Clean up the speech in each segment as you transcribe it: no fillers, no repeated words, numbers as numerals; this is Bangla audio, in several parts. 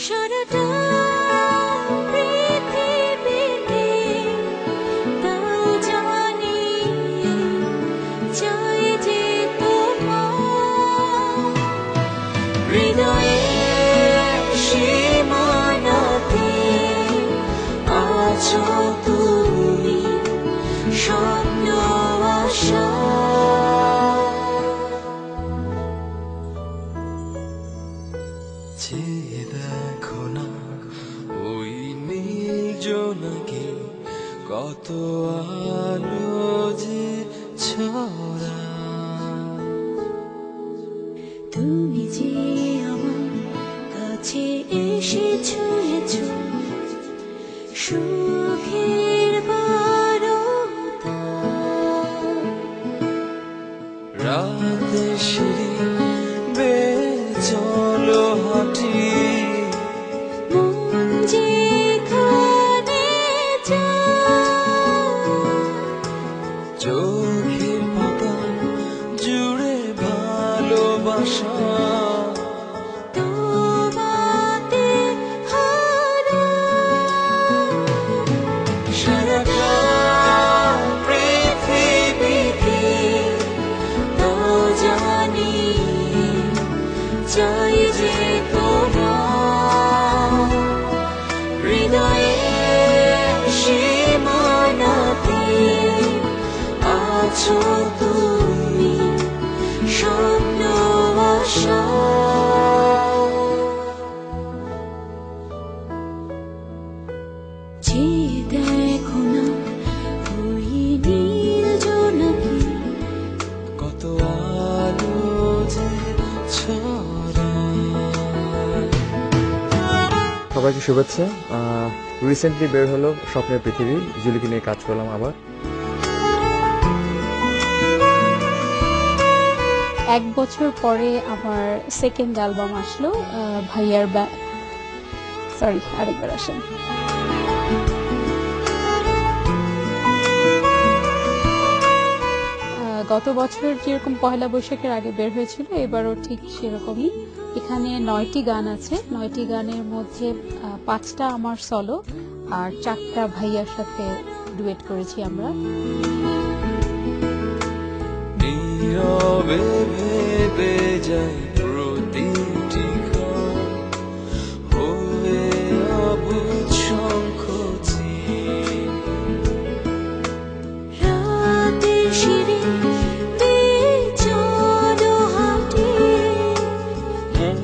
সারাটা পৃথিবীতে তাও জানি চাই যে তোমার হৃদয়ের সীমানাতে আছো তুমি স্বপ্ন আশা। চেয়ে দেখো না ওই নীল জোনাকে কত আলো যে ছড়া। তুমি যে আমার কাছে এসে ছুঁয়েছো সুখের বারতা। রাতে সিঁড়ি বেয়ে চলো হাঁটি, মন যেখানে যায় চোখের পাতা জুড়ে ভালোবাসা। তোমাতে হারায় সারাটা পৃথিবীতে তাও জানি চাই যে তোমার হৃদয়ের সীমানাতে আছো তুমি স্বপ্ন আশা। চেয়ে দেখো না ওই নীল জোনাকি কত আলো যে ছড়ায়। সবাইকে শুভেচ্ছা। রিসেন্টলি বের হলো স্বপ্নের পৃথিবী, জুলিকে নিয়ে কাজ করলাম আবার। এক বছর পরে আমার সেকেন্ড অ্যালবাম আসলো ভাইয়ার সরি আরেকবার আসেন। গত বছর যেরকম পহেলা বৈশাখের আগে বের হয়েছিল এবারও ঠিক সেরকমই। এখানে 9টি গান আছে, 9টি গানের মধ্যে 5টা আমার সলো আর 4টা ভাইয়ার সাথে ডুয়েট করেছি আমরা। নীরবে ভেবে যাই প্রতিটি ক্ষণ, হয়ে অবুঝ সংকোচিত। রাতের সিঁড়ি বেয়ে চলো হাঁটি, মন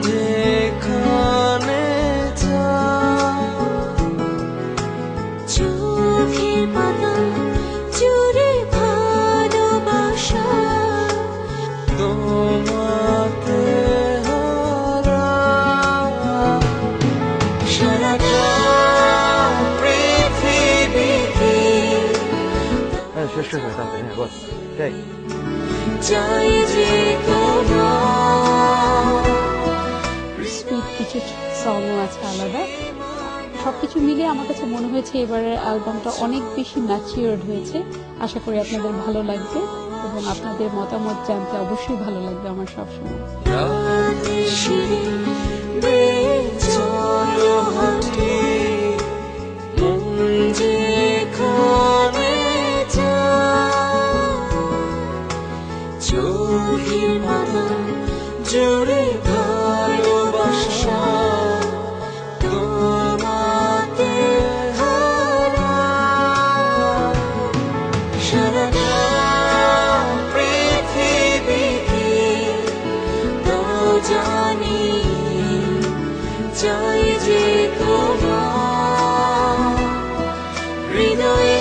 যেখানে যায় চোখের পাতা জুড়ে ভালোবাসা। তোমাতে হারায় সারাটা পৃথিবীতে হ্যাঁ, শেষ হয়ে গেছে। হ্যাঁ, বস ঠিক। চাই যে তোমার সুইট কিছু সংও আছে আলাদা। সবকিছু মিলিয়ে আমার কাছে মনে হয়েছে এবারের অ্যালবামটা অনেক বেশি ম্যাচিওরড হয়েছে। আশা করি আপনাদের ভালো লাগবে এবং আপনাদের মতামত জানতে অবশ্যই ভালো লাগবে আমার সবসময়। রাতের সিঁড়ি বেয়ে চলো হাঁটি, মন যেখানে যায় চোখের পাতা জুড়ে ভালোবাসা। তোমাতে হারায় সারাটা পৃথিবীতে তাও জানি চাই যে তোমার হৃদয়ে